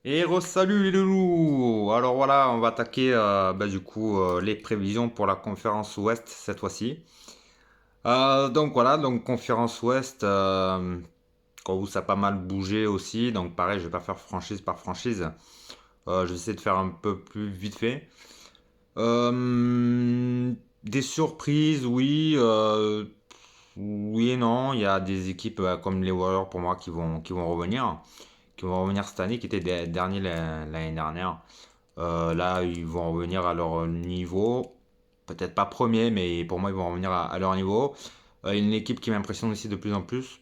Et salut les loulous! Alors voilà, on va attaquer les prévisions pour la conférence Ouest cette fois-ci. Donc voilà, donc conférence Ouest, quand vous ça a pas mal bougé aussi, donc pareil, je vais pas faire franchise par franchise. Je vais essayer de faire un peu plus vite fait. Des surprises, oui, oui et non. Il y a des équipes comme les Warriors pour moi qui vont revenir cette année, qui étaient derniers l'année dernière. Là, ils vont revenir à leur niveau. Peut-être pas premier, mais pour moi, ils vont revenir à leur niveau. Une équipe qui m'impressionne aussi de plus en plus,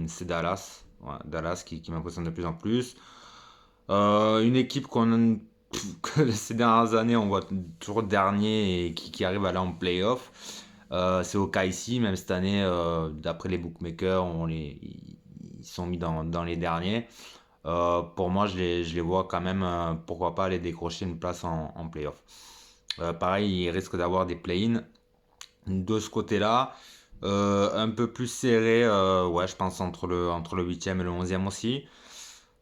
c'est Dallas. Ouais, Dallas qui m'impressionne de plus en plus. Une équipe que ces dernières années, on voit toujours dernier et qui arrive à aller en playoff. C'est OKC, même cette année, d'après les bookmakers, ils sont mis dans les derniers. Pour moi, je les vois quand même, pourquoi pas aller décrocher une place en playoff. Pareil, ils risquent d'avoir des play-in de ce côté-là. Un peu plus serré, ouais, je pense entre le 8e et le 11e aussi.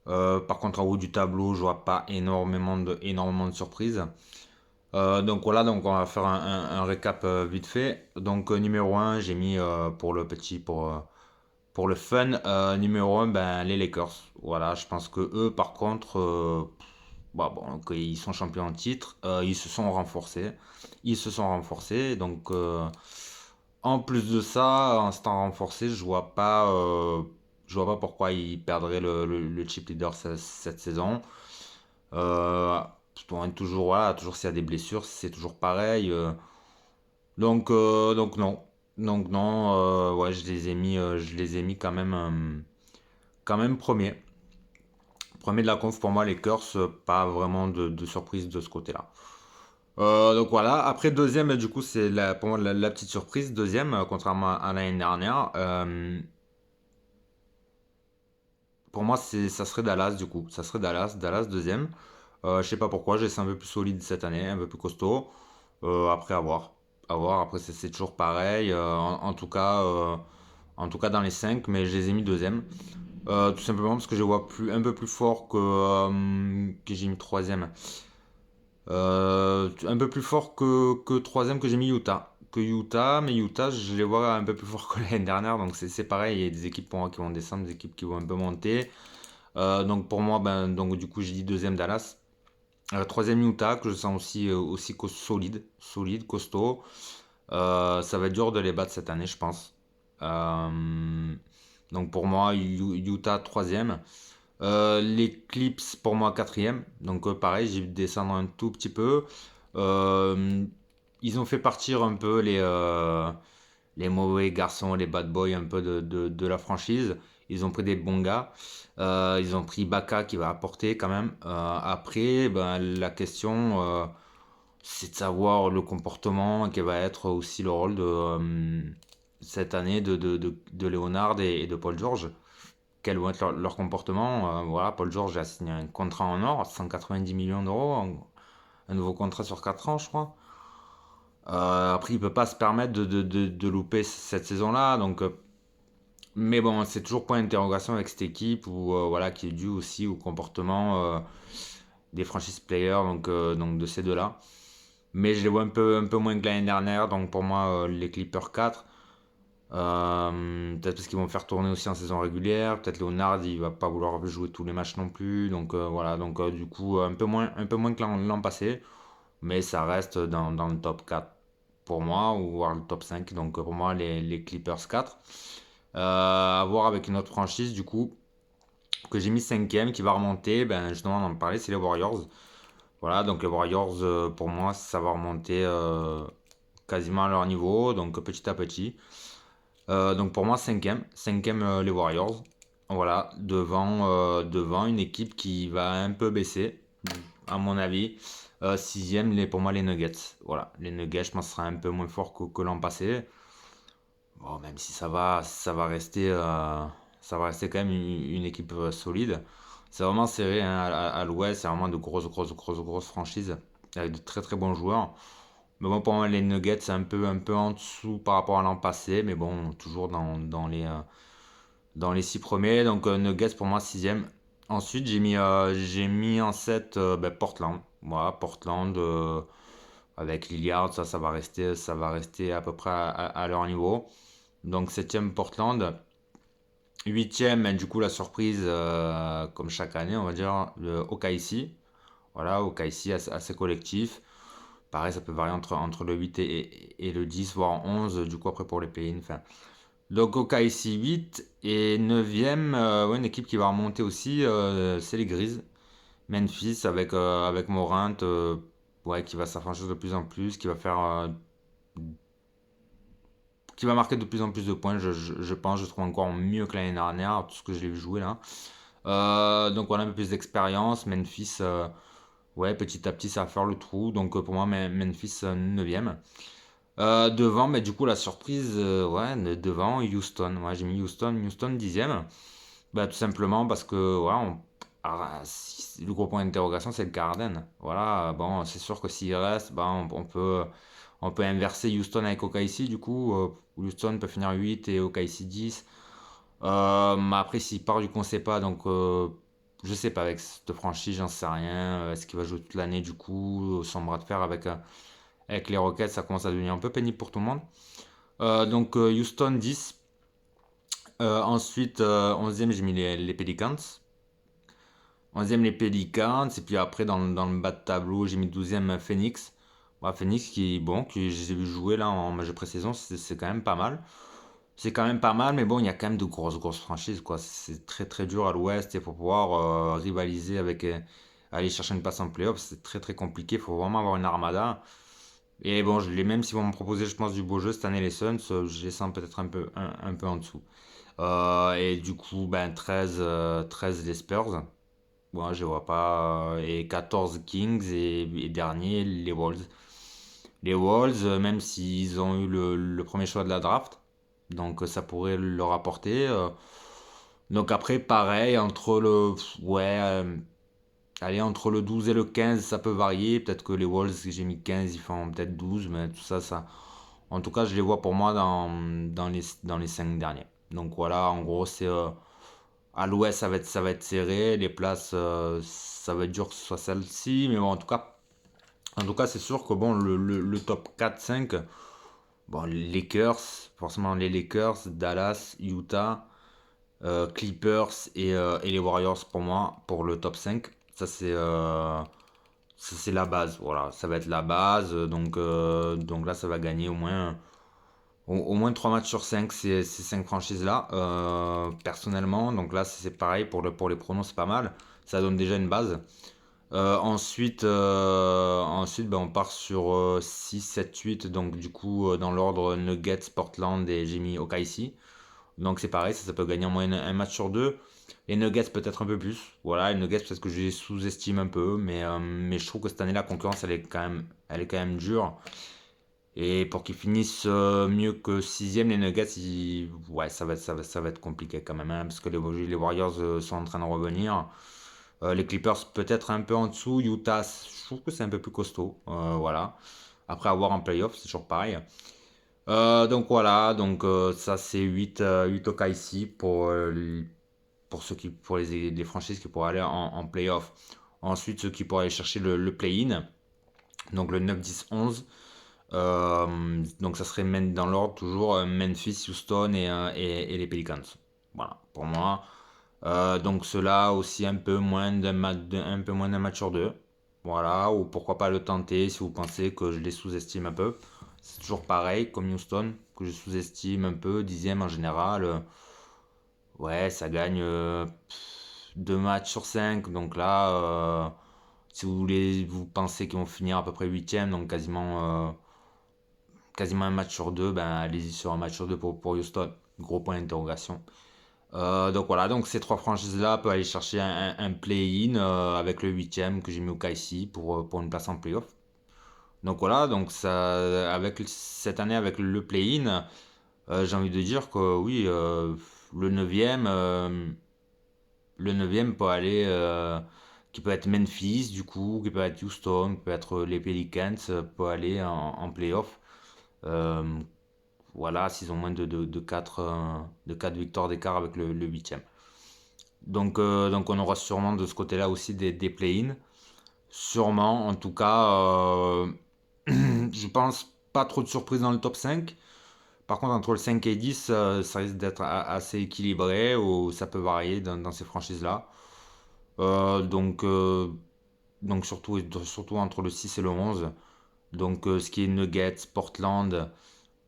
Par contre, en haut du tableau, je vois pas énormément de surprises. Donc voilà, donc on va faire un récap vite fait. Donc numéro un, j'ai mis pour le fun, numéro un, ben, les Lakers. Voilà, je pense que eux, par contre, ils sont champions en titre, ils se sont renforcés. Ils se sont renforcés, donc en plus de ça, en s'étant renforcés, je vois pas pourquoi ils perdraient le chip leader cette saison. Euh, toujours, voilà, toujours s'il y a des blessures, c'est toujours pareil. Donc non. Donc non, ouais, je les ai mis quand même premier. Premier de la conf pour moi, les Lakers, pas vraiment de surprise de ce côté-là. Donc voilà, après deuxième, du coup, c'est pour moi la petite surprise. Deuxième, contrairement à l'année dernière. Pour moi, ça serait Dallas, du coup. Ça serait Dallas deuxième. Je sais pas pourquoi, j'ai laissé un peu plus solide cette année, un peu plus costaud. Après, à voir. À voir, après, c'est toujours pareil. En tout cas, dans les 5 mais je les ai mis deuxième. Tout simplement parce que je les vois un peu plus fort que j'ai mis troisième. Un peu plus fort que troisième que j'ai mis Utah. Mais Utah, je les vois un peu plus fort que l'année dernière. Donc c'est pareil, il y a des équipes pour moi qui vont descendre, des équipes qui vont un peu monter. Donc pour moi, ben, donc du coup, j'ai dit deuxième Dallas. Troisième Utah, que je sens aussi solide, costaud. Ça va être dur de les battre cette année, je pense. Euh, donc pour moi, Utah troisième. Les Clips pour moi quatrième. Donc pareil, j'ai descendre un tout petit peu. Euh, Ils ont fait partir un peu les mauvais garçons, les bad boys un peu de la franchise. Ils ont pris des bons gars. Ils ont pris Baka qui va apporter quand même. Après, ben, la question, c'est de savoir le comportement qui va être aussi le rôle cette année de Leonard et de Paul George. Quel vont être leur comportement. Voilà, Paul George a signé un contrat en or, 190 millions d'euros, un nouveau contrat sur 4 ans, je crois. Après, il peut pas se permettre de louper cette saison-là. Mais bon, c'est toujours point d'interrogation avec cette équipe voilà, qui est dû aussi au comportement des franchise players, donc de ces deux-là. Mais je les vois un peu moins que l'année dernière. Donc pour moi, les Clippers 4. Peut-être parce qu'ils vont faire tourner aussi en saison régulière. Peut-être Leonard, il va pas vouloir jouer tous les matchs non plus. Donc voilà, donc du coup, un peu moins que l'an passé. Mais ça reste dans le top 4 pour moi, ou voire le top 5. Donc pour moi, les Clippers 4. À voir avec une autre franchise, du coup, que j'ai mis cinquième, qui va remonter. Ben, justement, on en parlait, c'est les Warriors. Voilà, donc les Warriors, pour moi, ça va remonter quasiment à leur niveau, donc petit à petit. Donc pour moi, cinquième les Warriors. Voilà, devant une équipe qui va un peu baisser, à mon avis. Sixième, pour moi, les Nuggets. Voilà, les Nuggets, je pense, sera un peu moins fort que l'an passé. Bon, même si ça va rester quand même une équipe solide. C'est vraiment serré hein, à l'Ouest, c'est vraiment de grosses franchises avec de très très bons joueurs. Mais bon, pour moi, les Nuggets, c'est un peu en dessous par rapport à l'an passé, mais bon, toujours dans les 6 premiers. Donc, Nuggets, pour moi, sixième. Ensuite, j'ai mis en 7 Portland. Voilà, Portland avec Lillard, ça va rester à peu près à leur niveau. Donc septième Portland. Huitième, du coup la surprise, comme chaque année, on va dire, le OKC. Voilà, OKC assez collectif. Pareil, ça peut varier entre le 8 et le 10, voire 11, du coup après pour les play-in. Enfin, donc OKC 8 et neuvième, ouais, une équipe qui va remonter aussi, c'est les Grizzlies. Memphis avec Morant, ouais, qui va s'affranchir de plus en plus, qui va marquer de plus en plus de points, je pense. Je trouve encore mieux que l'année dernière, tout ce que je l'ai vu jouer là. Donc voilà, un peu plus d'expérience. Memphis, ouais, petit à petit, ça va faire le trou. Donc pour moi, Memphis 9e. Devant, mais du coup, la surprise, ouais, devant Houston. Ouais, j'ai mis Houston 10e. Bah, tout simplement parce que, ouais, le gros point d'interrogation, c'est le Garden. Voilà, bon, c'est sûr que s'il reste, bah, on peut inverser Houston avec OKC. Du coup, Houston peut finir 8 et OKC 10. Mais après, s'il part, du coup, on sait pas. Donc, je sais pas, avec cette franchise, j'en sais rien. Est-ce qu'il va jouer toute l'année, du coup, son bras de fer avec les Rockets, ça commence à devenir un peu pénible pour tout le monde. Donc, Houston 10. Ensuite, 11e, j'ai mis les Pelicans. 11e, les Pelicans. Et puis après, dans le bas de tableau, j'ai mis 12e Phoenix. Ouais, Phoenix qui, bon, que j'ai vu jouer là en match de pré-saison, c'est quand même pas mal. C'est quand même pas mal, mais bon, il y a quand même de grosses franchises, quoi. C'est très très dur à l'ouest et pour pouvoir rivaliser avec, aller chercher une place en playoff, c'est très très compliqué. Il faut vraiment avoir une armada. Et bon, même s'ils vont me proposer, je pense, du beau jeu cette année, les Suns, je les sens peut-être un peu en dessous. Et du coup, ben 13 les Spurs. Bon, je vois pas. Et 14 Kings et dernier, les Wolves. Les Wolves, même s'ils ont eu le premier choix de la draft, donc ça pourrait leur apporter. Donc après, pareil, ouais, allez, entre le 12 et le 15, ça peut varier. Peut-être que les Wolves, si j'ai mis 15, ils font peut-être 12, mais tout ça, ça. En tout cas, je les vois pour moi dans les 5 derniers. Donc voilà, en gros, c'est à l'ouest, ça va être serré. Les places, ça va être dur que ce soit celle-ci. Mais bon, en tout cas, c'est sûr que bon, le top 4-5, bon, les Lakers, forcément les Lakers, Dallas, Utah, Clippers et les Warriors pour moi, pour le top 5. Ça, c'est la base. Voilà, ça va être la base. Donc là, ça va gagner au moins 3 matchs sur 5 ces 5 franchises-là. Personnellement, donc là, c'est pareil. Pour les pronos, c'est pas mal. Ça donne déjà une base. Ensuite ben, on part sur 6, 7, 8. Donc du coup, dans l'ordre Nuggets, Portland et j'ai mis OKC. Donc c'est pareil, ça peut gagner en moyenne un match sur deux. Les Nuggets peut-être un peu plus. Voilà, les Nuggets peut-être que je les sous-estime un peu. Mais je trouve que cette année, la concurrence, elle est quand même dure. Et pour qu'ils finissent mieux que sixième, les Nuggets, ouais, ça va être compliqué quand même, hein, parce que les Warriors sont en train de revenir. Les Clippers peut-être un peu en dessous. Utah, je trouve que c'est un peu plus costaud. Voilà. Après avoir en playoff, c'est toujours pareil. Donc voilà, donc ça c'est 8 OKC pour les franchises qui pourraient aller en playoff. Ensuite, ceux qui pourraient aller chercher le play-in, donc le 9, 10, 11. Donc ça serait dans l'ordre toujours Memphis, Houston et les Pelicans. Voilà, pour moi. Donc cela aussi un peu moins d'un match sur deux. Voilà, ou pourquoi pas le tenter si vous pensez que je les sous-estime un peu. C'est toujours pareil, comme Houston, que je sous-estime un peu, 10e en général. Ouais, ça gagne 2 matchs sur 5. Donc là, si vous pensez qu'ils vont finir à peu près 8e, donc quasiment un match sur deux, ben allez-y sur un match sur deux pour Houston. Gros point d'interrogation. Donc voilà, donc ces trois franchises-là peuvent aller chercher un play-in avec le huitième que j'ai mis au KC pour une place en playoff. Donc voilà, donc ça, cette année avec le play-in, j'ai envie de dire que oui, le neuvième, le neuvième peut aller, qui peut être Memphis du coup, qui peut être Houston, qui peut être les Pelicans, peut aller en playoff. Euh, voilà, s'ils ont moins de 4 victoires d'écart avec le huitième. Donc on aura sûrement de ce côté-là aussi des play-in. Sûrement, en tout cas, je pense pas trop de surprises dans le top 5. Par contre, entre le 5 et 10, ça risque d'être assez équilibré ou ça peut varier dans ces franchises-là. Euh, donc, euh, donc surtout entre le 6 et le 11. Donc ce qui est Nuggets, Portland,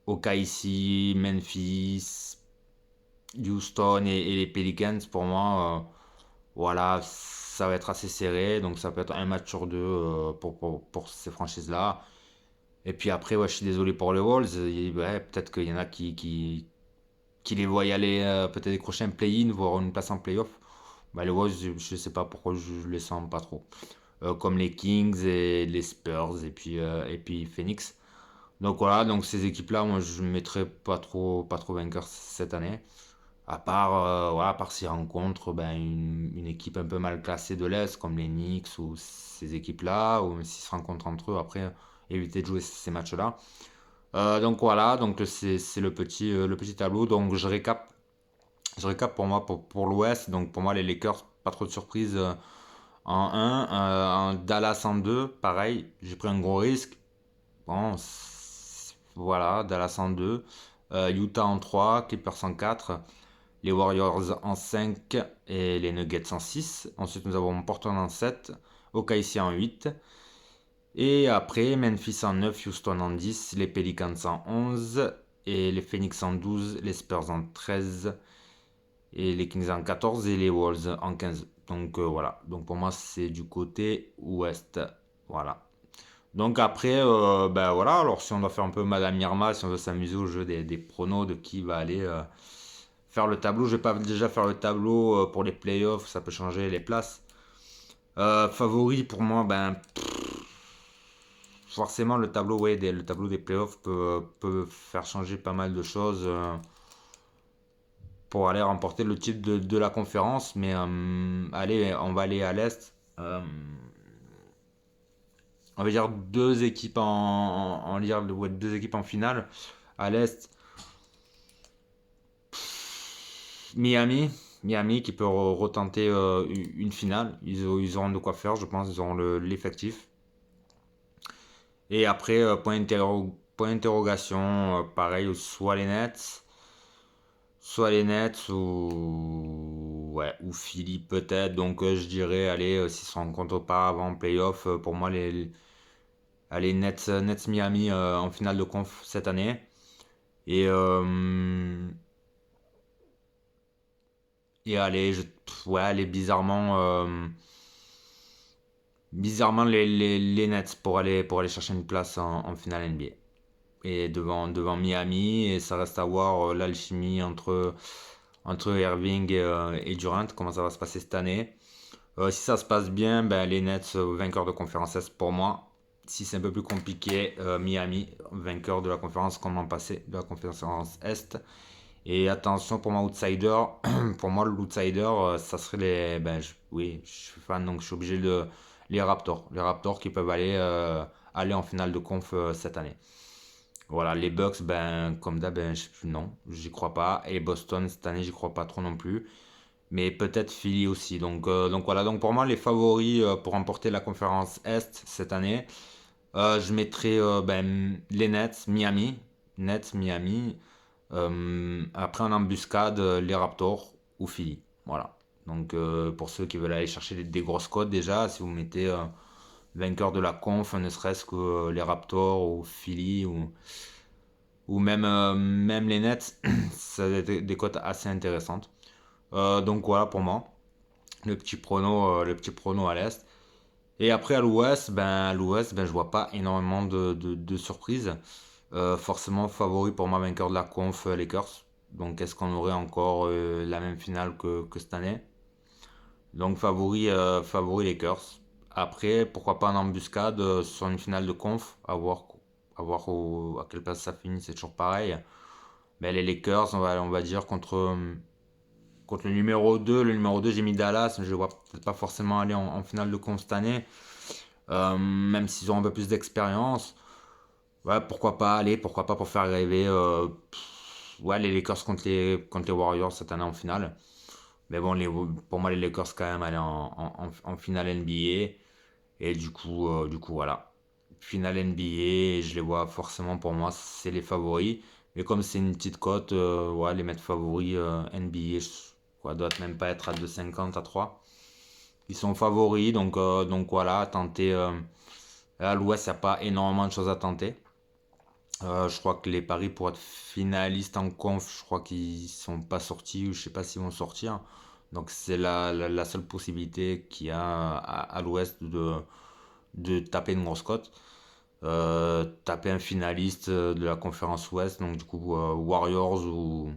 OKC, Memphis, Houston et les Pelicans, pour moi, voilà, ça va être assez serré. Donc ça peut être un match sur deux pour ces franchises-là. Et puis après, ouais, je suis désolé pour les Wolves. Ouais, peut-être qu'il y en a qui les voient y aller peut-être des prochains play-in, voire une place en play-off. Bah, les Wolves, je sais pas pourquoi je les sens pas trop. Comme les Kings et les Spurs et puis Phoenix. Donc voilà, donc ces équipes-là, moi je ne mettrais pas trop vainqueurs cette année. Voilà, à part s'ils rencontrent ben, une équipe un peu mal classée de l'Est, comme les Knicks ou ces équipes-là, ou s'ils se rencontrent entre eux, après, éviter de jouer ces matchs-là. Donc voilà, donc c'est le petit tableau. Donc je récap pour moi pour l'Ouest. Donc pour moi, les Lakers, pas trop de surprises en 1. En Dallas en 2, pareil, j'ai pris un gros risque. Bon, voilà, Dallas en 2. Utah en 3, Clippers en 4. Les Warriors en 5 et les Nuggets en 6. Ensuite, nous avons Portland en 7, OKC en 8. Et après, Memphis en 9, Houston en 10, les Pelicans en 11, et les Phoenix en 12, les Spurs en 13, et les Kings en 14 et les Wolves en 15. Donc voilà, donc pour moi c'est du côté ouest. Voilà. Donc après, ben voilà, alors si on doit faire un peu Madame Irma, si on veut s'amuser au jeu des pronos de qui va aller faire le tableau, je vais pas déjà faire le tableau pour les playoffs, ça peut changer les places. Favori pour moi, ben forcément le tableau, ouais, le tableau des playoffs peut faire changer pas mal de choses pour aller remporter le titre de la conférence. Mais allez, on va aller à l'Est. On va dire deux équipes ouais, deux équipes en finale. À l'Est, Miami. Miami qui peut retenter une finale. Ils auront de quoi faire, je pense. Ils auront l'effectif. Et après, point d'interrogation, pareil, soit les Nets ouais, ou Philly peut-être. Donc je dirais, allez, s'ils se rencontrent pas avant playoff, pour moi, allez, Nets Miami en finale de conf cette année. Et, et allez, ouais, allez, bizarrement les Nets pour aller chercher une place en finale NBA. Et devant Miami, et ça reste à voir l'alchimie entre Irving et Durant, comment ça va se passer cette année. Si ça se passe bien, ben, les Nets vainqueurs de conférence Est pour moi. Si c'est un peu plus compliqué, Miami vainqueur de la conférence comme l'an passé, de la conférence Est. Et attention pour moi, outsider, pour moi l'outsider, ça serait oui, je suis fan donc je suis obligé de les Raptors. Les Raptors qui peuvent aller en finale de conf cette année. Voilà, les Bucks, ben, comme d'hab, ben, non, j'y crois pas. Et Boston, cette année, j'y crois pas trop non plus. Mais peut-être Philly aussi. Donc voilà, donc pour moi, les favoris pour remporter la conférence Est cette année, je mettrais ben, les Nets, Miami. Nets, Miami. Après, en embuscade, les Raptors ou Philly. Voilà. Donc pour ceux qui veulent aller chercher des grosses cotes déjà, si vous mettez vainqueur de la conf, ne serait-ce que les Raptors ou Philly ou même les Nets, ça a des cotes assez intéressantes. Donc voilà pour moi, le petit prono à l'Est. Et après à l'Ouest, ben, je vois pas énormément de surprises. Forcément favori pour moi vainqueur de la conf Lakers. Donc est-ce qu'on aurait encore la même finale que cette année? Donc favori Lakers. Après, pourquoi pas en embuscade sur une finale de conf, à quelle place ça finit, c'est toujours pareil. Mais les Lakers, on va dire contre le numéro 2. Le numéro 2, j'ai mis Dallas, mais je ne vois peut-être pas forcément aller en finale de conf cette année. Même s'ils ont un peu plus d'expérience. Ouais, pourquoi pas pour faire rêver. Ouais, les Lakers contre les Warriors cette année en finale. Mais bon, pour moi, les Lakers, quand même, allaient en finale NBA. Et du coup, voilà. Finale NBA, je les vois forcément, pour moi, c'est les favoris. Mais comme c'est une petite cote, ouais, les mettre favoris NBA, quoi, doit même pas être à 2,50 à 3. Ils sont favoris, donc voilà, à tenter. À l'Ouest, il n'y a pas énormément de choses à tenter. Je crois que les paris pour être finalistes en conf, je crois qu'ils sont pas sortis ou je sais pas s'ils vont sortir. Donc c'est la seule possibilité qu'il y a à l'Ouest de taper une grosse cote. Taper un finaliste de la conférence Ouest, donc du coup Warriors ou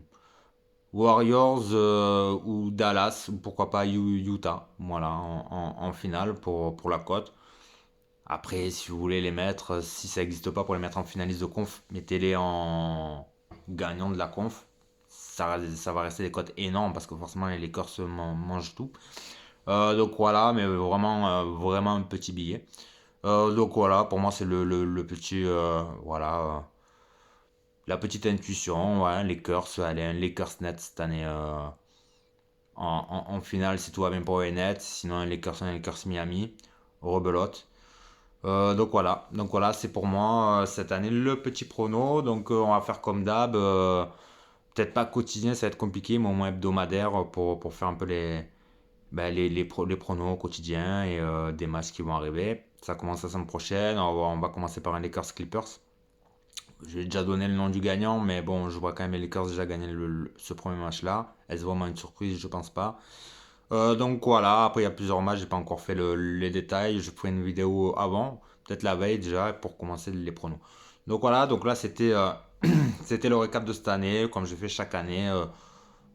Dallas, ou pourquoi pas Utah, voilà, en finale pour la cote. Après, si vous voulez les mettre, si ça n'existe pas pour les mettre en finaliste de conf, mettez-les en gagnant de la conf. Ça va rester des cotes énormes parce que forcément les Lakers mangent tout. Donc voilà, mais vraiment un petit billet. Donc voilà, pour moi c'est le petit, voilà, la petite intuition. Ouais, Lakers, allez, un Lakers net cette année en finale si tout va bien pour les Nets. Sinon un Lakers Miami, rebelote. Donc voilà, c'est pour moi cette année le petit prono. Donc on va faire comme d'hab. Peut-être pas quotidien, ça va être compliqué, mais au moins hebdomadaire pour faire un peu les pronos quotidiens et des matchs qui vont arriver. Ça commence la semaine prochaine. On va commencer par un Lakers Clippers. J'ai déjà donné le nom du gagnant, mais bon, je vois quand même les Lakers déjà gagner ce premier match-là. Est-ce vraiment une surprise? Je pense pas. Donc voilà, après il y a plusieurs matchs, j'ai pas encore fait les détails, je ferai une vidéo avant, peut-être la veille déjà, pour commencer les pronos. Donc voilà, donc là c'était c'était le récap de cette année, comme je fais chaque année.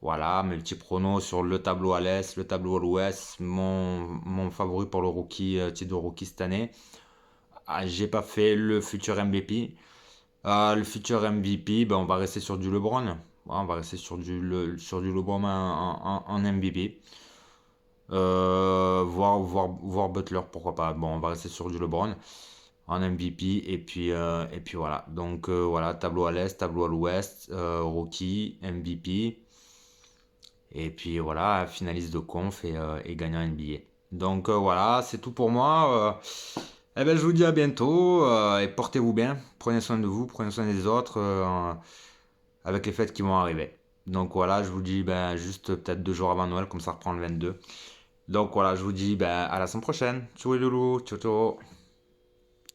Voilà, mes petits pronos sur le tableau à l'Est, le tableau à l'Ouest, mon favori pour le rookie, titre de rookie cette année. Ah, j'ai pas fait le futur MVP. Le futur MVP, ben, on va rester sur du LeBron. Ouais, on va rester sur du LeBron en MVP. Voir Butler, pourquoi pas. Bon, on va rester sur du LeBron en MVP. Et puis voilà. Donc voilà, tableau à l'Est, tableau à l'Ouest, rookie, MVP. Et puis voilà, finaliste de conf et gagnant NBA. Donc voilà, c'est tout pour moi. Eh ben, je vous dis à bientôt et portez-vous bien. Prenez soin de vous, prenez soin des autres avec les fêtes qui vont arriver. Donc voilà, je vous dis ben, juste peut-être 2 jours avant Noël, comme ça reprend le 22. Donc voilà, je vous dis ben, à la semaine prochaine. Ciao les loulous, ciao ciao.